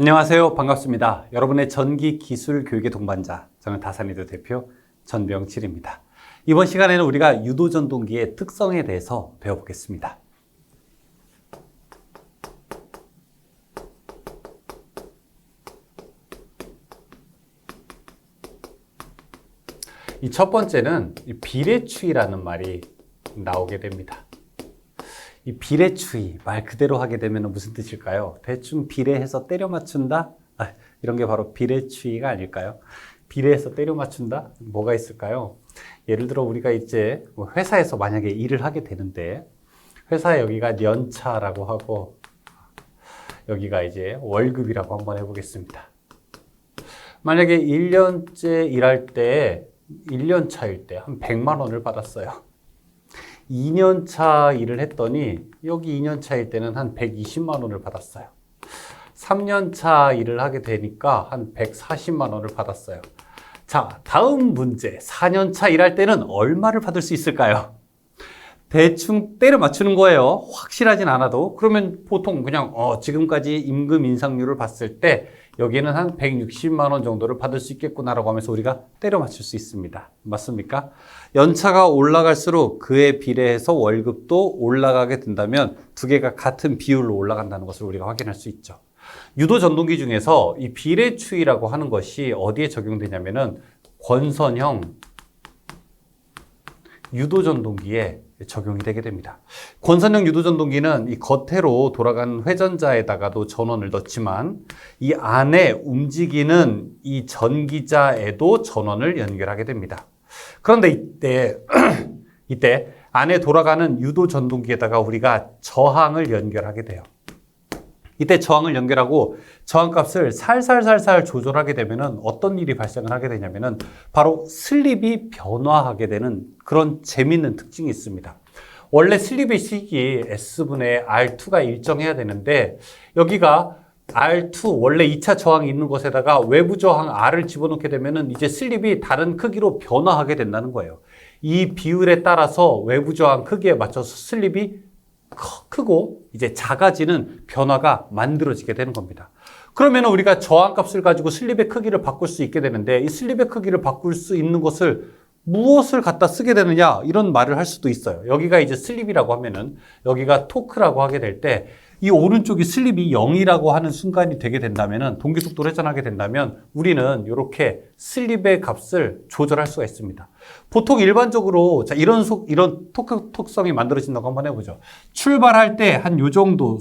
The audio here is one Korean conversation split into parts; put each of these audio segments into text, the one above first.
안녕하세요. 반갑습니다. 여러분의 전기 기술 교육의 동반자, 저는 다산이드 대표 전병칠입니다. 이번 시간에는 우리가 유도전동기의 특성에 대해서 배워보겠습니다. 이 첫 번째는 비례추위라는 말이 나오게 됩니다. 이 비례추위, 말 그대로 하게 되면 무슨 뜻일까요? 대충 비례해서 때려 맞춘다? 이런 게 바로 비례추위가 아닐까요? 비례해서 때려 맞춘다? 뭐가 있을까요? 예를 들어 우리가 이제 회사에서 만약에 일을 하게 되는데, 회사에 여기가 연차라고 하고 여기가 이제 월급이라고 한번 해보겠습니다. 만약에 1년째 일할 때 1년 차일 때 한 100만 원을 받았어요. 2년 차 일을 했더니 여기 2년 차일 때는 한 120만 원을 받았어요. 3년 차 일을 하게 되니까 한 140만 원을 받았어요. 자, 다음 문제. 4년 차 일할 때는 얼마를 받을 수 있을까요? 대충 때려 맞추는 거예요. 확실하진 않아도. 그러면 보통 그냥 지금까지 임금 인상률을 봤을 때 여기는 한 160만 원 정도를 받을 수 있겠구나라고 하면서 우리가 때려 맞출 수 있습니다. 맞습니까? 연차가 올라갈수록 그에 비례해서 월급도 올라가게 된다면 두 개가 같은 비율로 올라간다는 것을 우리가 확인할 수 있죠. 유도 전동기 중에서 이 비례추위라고 하는 것이 어디에 적용되냐면은 권선형 유도 전동기에 적용이 되게 됩니다. 권선형 유도 전동기는 이 겉으로 돌아가는 회전자에다가도 전원을 넣지만 이 안에 움직이는 이 전기자에도 전원을 연결하게 됩니다. 그런데 이때 안에 돌아가는 유도 전동기에다가 우리가 저항을 연결하게 돼요. 이때 저항을 연결하고 저항값을 살살살살 조절하게 되면은 어떤 일이 발생을 하게 되냐면은 바로 슬립이 변화하게 되는 그런 재밌는 특징이 있습니다. 원래 슬립의 식이 S분의 R2가 일정해야 되는데 여기가 R2 원래 2차 저항이 있는 곳에다가 외부 저항 R을 집어넣게 되면은 이제 슬립이 다른 크기로 변화하게 된다는 거예요. 이 비율에 따라서 외부 저항 크기에 맞춰서 슬립이 크고 이제 작아지는 변화가 만들어지게 되는 겁니다. 그러면 우리가 저항값을 가지고 슬립의 크기를 바꿀 수 있게 되는데 이 슬립의 크기를 바꿀 수 있는 것을 무엇을 갖다 쓰게 되느냐 이런 말을 할 수도 있어요. 여기가 이제 슬립이라고 하면은 여기가 토크라고 하게 될 때 이 오른쪽이 슬립이 0이라고 하는 순간이 되게 된다면은 동기속도를 회전하게 된다면 우리는 이렇게 슬립의 값을 조절할 수가 있습니다. 보통 일반적으로 자 이런 토크 특성이 만들어진다고 한번 해보죠. 출발할 때 한 요 정도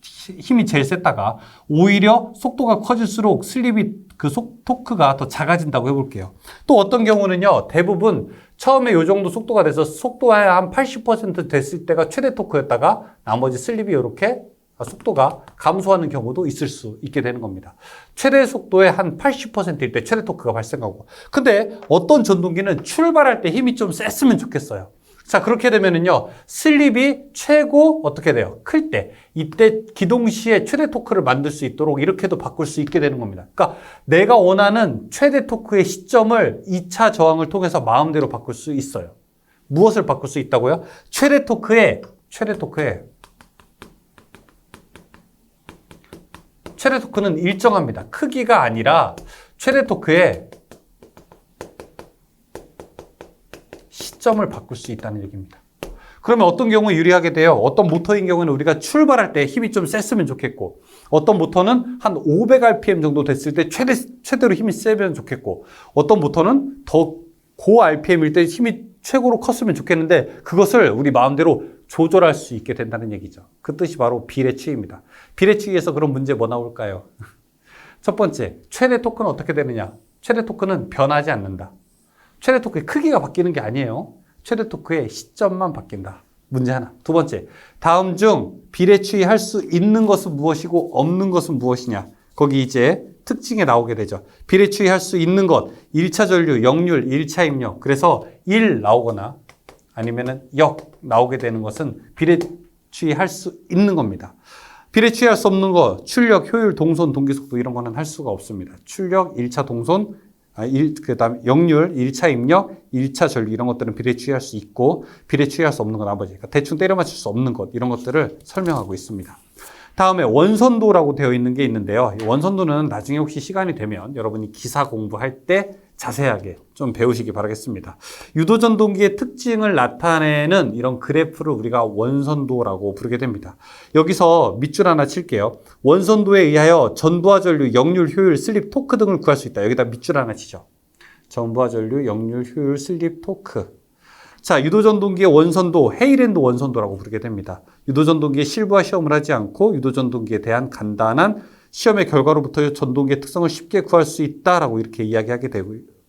힘이 제일 셌다가 오히려 속도가 커질수록 슬립이 토크가 더 작아진다고 해볼게요. 또 어떤 경우는요, 대부분 처음에 요 정도 속도가 돼서 속도가 한 80% 됐을 때가 최대 토크였다가 나머지 슬립이 이렇게 속도가 감소하는 경우도 있을 수 있게 되는 겁니다. 최대 속도의 한 80%일 때 최대 토크가 발생하고. 근데 어떤 전동기는 출발할 때 힘이 좀 셌으면 좋겠어요. 자, 그렇게 되면은요, 슬립이 최고 어떻게 돼요? 클 때. 이때 기동 시에 최대 토크를 만들 수 있도록 이렇게도 바꿀 수 있게 되는 겁니다. 그러니까 내가 원하는 최대 토크의 시점을 2차 저항을 통해서 마음대로 바꿀 수 있어요. 무엇을 바꿀 수 있다고요? 최대 토크의 최대 토크는 일정합니다. 크기가 아니라 최대 토크의 시점을 바꿀 수 있다는 얘기입니다. 그러면 어떤 경우에 유리하게 돼요? 어떤 모터인 경우는 우리가 출발할 때 힘이 좀 셌으면 좋겠고 어떤 모터는 한 500rpm 정도 됐을 때 최대로 힘이 세면 좋겠고 어떤 모터는 더 고 rpm일 때 힘이 최고로 컸으면 좋겠는데 그것을 우리 마음대로 조절할 수 있게 된다는 얘기죠. 그 뜻이 바로 비례추위입니다. 비례추위에서 그런 문제 뭐 나올까요? 첫 번째, 최대 토크는 어떻게 되느냐? 최대 토크는 변하지 않는다. 최대 토크의 크기가 바뀌는 게 아니에요. 최대 토크의 시점만 바뀐다. 문제 하나. 두 번째, 다음 중 비례추위 할 수 있는 것은 무엇이고 없는 것은 무엇이냐. 거기 이제 특징에 나오게 되죠. 비례추위 할 수 있는 것, 1차 전류, 역률, 1차 입력. 그래서 1 나오거나 아니면은 역 나오게 되는 것은 비례추위 할 수 있는 겁니다. 비례추위 할 수 없는 거, 출력, 효율, 동선, 동기속도 이런 거는 할 수가 없습니다. 출력, 1차 동선, 그다음 역률, 1차 입력, 1차 전류 이런 것들은 비례추이할 수 있고 비례추이할 수 없는 건 나머지. 그러니까 대충 때려 맞출 수 없는 것 이런 것들을 설명하고 있습니다. 다음에 원선도라고 되어 있는 게 있는데요. 이 원선도는 나중에 혹시 시간이 되면 여러분이 기사 공부할 때 자세하게 좀 배우시기 바라겠습니다. 유도전동기의 특징을 나타내는 이런 그래프를 우리가 원선도라고 부르게 됩니다. 여기서 밑줄 하나 칠게요. 원선도에 의하여 전부하 전류, 역률, 효율, 슬립, 토크 등을 구할 수 있다. 여기다 밑줄 하나 치죠. 전부하 전류, 역률, 효율, 슬립, 토크. 자, 유도전동기의 원선도, 헤이랜드 원선도라고 부르게 됩니다. 유도전동기의 실부하 시험을 하지 않고 유도전동기에 대한 간단한 시험의 결과로부터 전동기의 특성을 쉽게 구할 수 있다라고 이렇게 이야기하게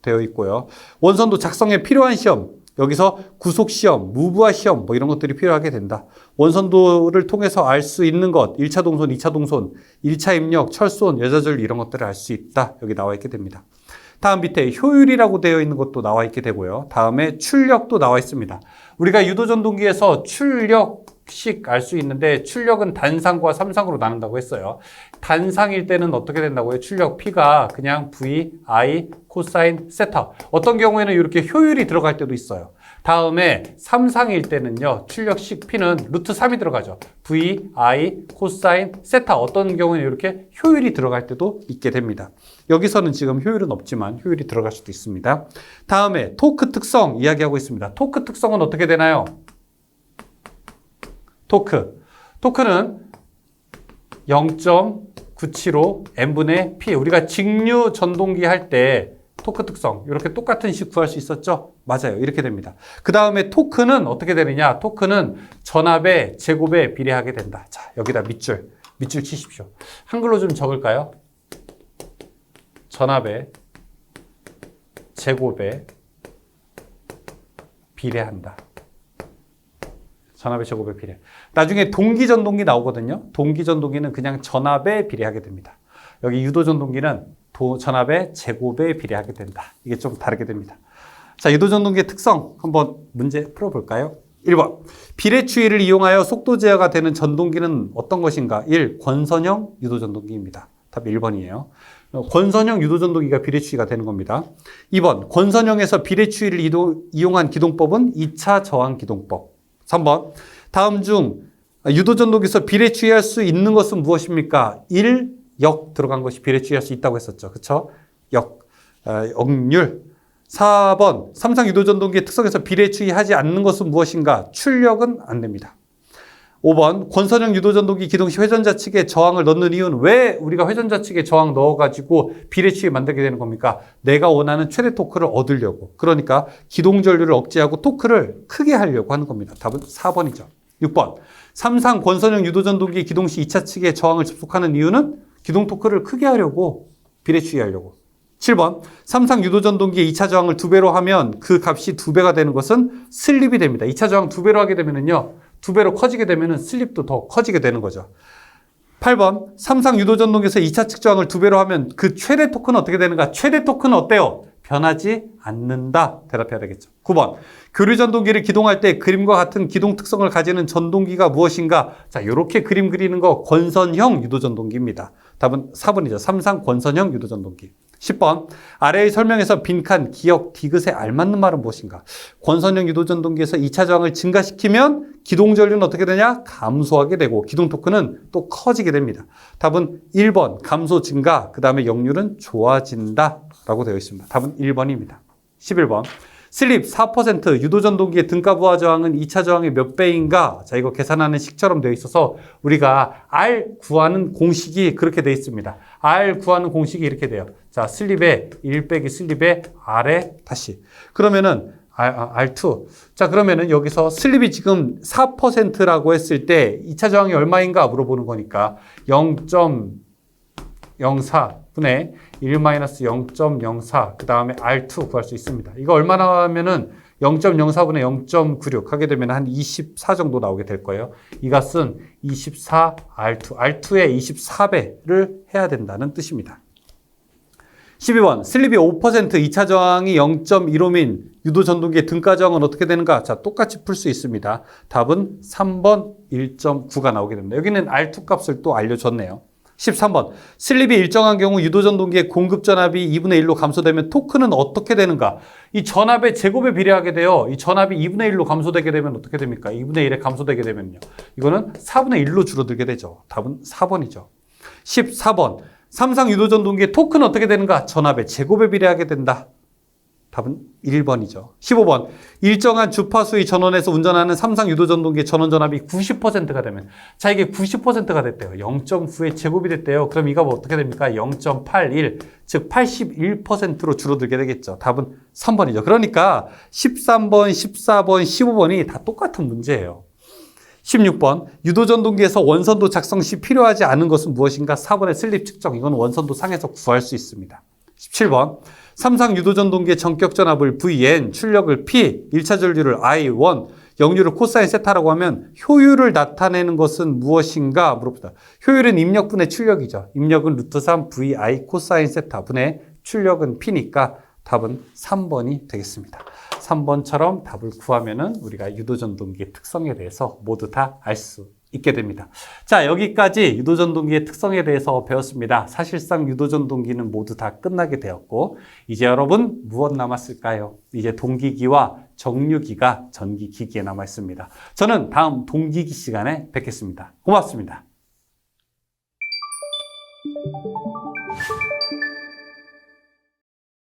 되어 있고요. 원선도 작성에 필요한 시험, 여기서 구속시험, 무부하 시험 뭐 이런 것들이 필요하게 된다. 원선도를 통해서 알 수 있는 것, 1차 동선, 2차 동선, 1차 입력, 철손, 여자전류 이런 것들을 알 수 있다. 여기 나와 있게 됩니다. 다음 밑에 효율이라고 되어 있는 것도 나와 있게 되고요. 다음에 출력도 나와 있습니다. 우리가 유도전동기에서 출력식 알 수 있는데 출력은 단상과 삼상으로 나눈다고 했어요. 단상일 때는 어떻게 된다고요? 출력 P가 그냥 V, I, 코사인, 세타. 어떤 경우에는 이렇게 효율이 들어갈 때도 있어요. 다음에 삼상일 때는요. 출력식 P는 루트 3이 들어가죠. V, I, 코사인, 세타. 어떤 경우에는 이렇게 효율이 들어갈 때도 있게 됩니다. 여기서는 지금 효율은 없지만 효율이 들어갈 수도 있습니다. 다음에 토크 특성 이야기하고 있습니다. 토크 특성은 어떻게 되나요? 토크는 0.975 n분의 p. 우리가 직류 전동기 할 때 토크 특성 이렇게 똑같은 식 구할 수 있었죠? 맞아요. 이렇게 됩니다. 그 다음에 토크는 어떻게 되느냐? 토크는 전압의 제곱에 비례하게 된다. 자, 여기다 밑줄 치십시오. 한글로 좀 적을까요? 전압의 제곱에 비례한다. 전압의 제곱에 비례. 나중에 동기전동기 나오거든요. 동기전동기는 그냥 전압에 비례하게 됩니다. 여기 유도전동기는 전압의 제곱에 비례하게 된다. 이게 좀 다르게 됩니다. 자, 유도전동기의 특성 한번 문제 풀어볼까요? 1번. 비례추이를 이용하여 속도 제어가 되는 전동기는 어떤 것인가? 1. 권선형 유도전동기입니다. 답 1번이에요. 권선형 유도전동기가 비례추이가 되는 겁니다. 2번. 권선형에서 비례추이를 이용한 기동법은 2차 저항 기동법. 3번. 다음 중 유도전동기에서 비례추이할 수 있는 것은 무엇입니까? 1. 역 들어간 것이 비례추이할 수 있다고 했었죠. 그렇죠? 역률. 4번. 삼상 유도전동기의 특성에서 비례추이하지 않는 것은 무엇인가? 출력은 안 됩니다. 5번. 권선형 유도전동기 기동 시 회전자 측에 저항을 넣는 이유는 왜 우리가 회전자 측에 저항 넣어가지고 비례추이 만들게 되는 겁니까? 내가 원하는 최대 토크를 얻으려고. 그러니까 기동 전류를 억제하고 토크를 크게 하려고 하는 겁니다. 답은 4번이죠. 6번. 삼상 권선형 유도전동기 기동 시 2차 측에 저항을 접속하는 이유는 기동 토크를 크게 하려고 비례추이하려고. 7번. 삼상 유도전동기의 2차 저항을 2배로 하면 그 값이 2배가 되는 것은 슬립이 됩니다. 2차 저항 2배로 하게 되면은요. 2배로 커지게 되면은 슬립도 더 커지게 되는 거죠. 8번. 삼상 유도전동기에서 2차 측 저항을 2배로 하면 그 최대 토크는 어떻게 되는가? 최대 토크는 어때요? 변하지 않는다. 대답해야 되겠죠. 9번. 교류전동기를 기동할 때 그림과 같은 기동 특성을 가지는 전동기가 무엇인가? 자, 이렇게 그림 그리는 거 권선형 유도전동기입니다. 답은 4번이죠. 삼상 권선형 유도전동기. 10번. 아래의 설명에서 빈칸, 기역, 디귿에 알맞는 말은 무엇인가? 권선형 유도전동기에서 2차 저항을 증가시키면 기동전류는 어떻게 되냐? 감소하게 되고 기동 토크는 또 커지게 됩니다. 답은 1번. 감소 증가, 그 다음에 역률은 좋아진다 라고 되어 있습니다. 답은 1번입니다. 11번. 슬립 4% 유도전동기의 등가 부하 저항은 2차 저항의 몇 배인가? 자, 이거 계산하는 식처럼 되어 있어서 우리가 R 구하는 공식이 그렇게 되어 있습니다. R 구하는 공식이 이렇게 돼요. 자, 슬립에 1 빼기 슬립에 R에 다시. 그러면은 R2. 자, 그러면은 여기서 슬립이 지금 4%라고 했을 때 2차 저항이 얼마인가 물어보는 거니까 0.04 분의 1-0.04 그 다음에 R2 구할 수 있습니다. 이거 얼마나 하면은 0.04분의 0.96 하게 되면 한 24 정도 나오게 될 거예요. 이 값은 24 R2, R2의 24배를 해야 된다는 뜻입니다. 12번. 슬립이 5% 2차 저항이 0.15민 유도전동기의 등가 저항은 어떻게 되는가? 자, 똑같이 풀 수 있습니다. 답은 3번 1.9가 나오게 됩니다. 여기는 R2 값을 또 알려줬네요. 13번. 슬립이 일정한 경우 유도전동기의 공급 전압이 2분의 1로 감소되면 토크는 어떻게 되는가? 이 전압의 제곱에 비례하게 돼요. 이 전압이 2분의 1로 감소되게 되면 어떻게 됩니까? 2분의 1에 감소되게 되면요. 이거는 4분의 1로 줄어들게 되죠. 답은 4번이죠. 14번. 삼상 유도전동기의 토크는 어떻게 되는가? 전압의 제곱에 비례하게 된다. 답은 1번이죠. 15번. 일정한 주파수의 전원에서 운전하는 삼상 유도전동기의 전원 전압이 90%가 되면, 자, 이게 90%가 됐대요. 0.9의 제곱이 됐대요. 그럼 이가 뭐 어떻게 됩니까? 0.81, 즉 81%로 줄어들게 되겠죠. 답은 3번이죠. 그러니까 13번, 14번, 15번이 다 똑같은 문제예요. 16번. 유도전동기에서 원선도 작성 시 필요하지 않은 것은 무엇인가? 4번의 슬립 측정. 이건 원선도 상에서 구할 수 있습니다. 17번. 삼상 유도전동기의 전격 전압을 Vn, 출력을 P, 1차 전류를 I1, 역류를 코사인 세타라고 하면 효율을 나타내는 것은 무엇인가 물어보다. 효율은 입력분의 출력이죠. 입력은 루트 3 VI 코사인 세타 분의 출력은 P니까 답은 3번이 되겠습니다. 3번처럼 답을 구하면은 우리가 유도전동기의 특성에 대해서 모두 다 알 수 있게 됩니다. 자, 여기까지 유도전동기의 특성에 대해서 배웠습니다. 사실상 유도전동기는 모두 다 끝나게 되었고, 이제 여러분 무엇 남았을까요? 이제 동기기와 정류기가 전기기기에 남아 있습니다. 저는 다음 동기기 시간에 뵙겠습니다. 고맙습니다.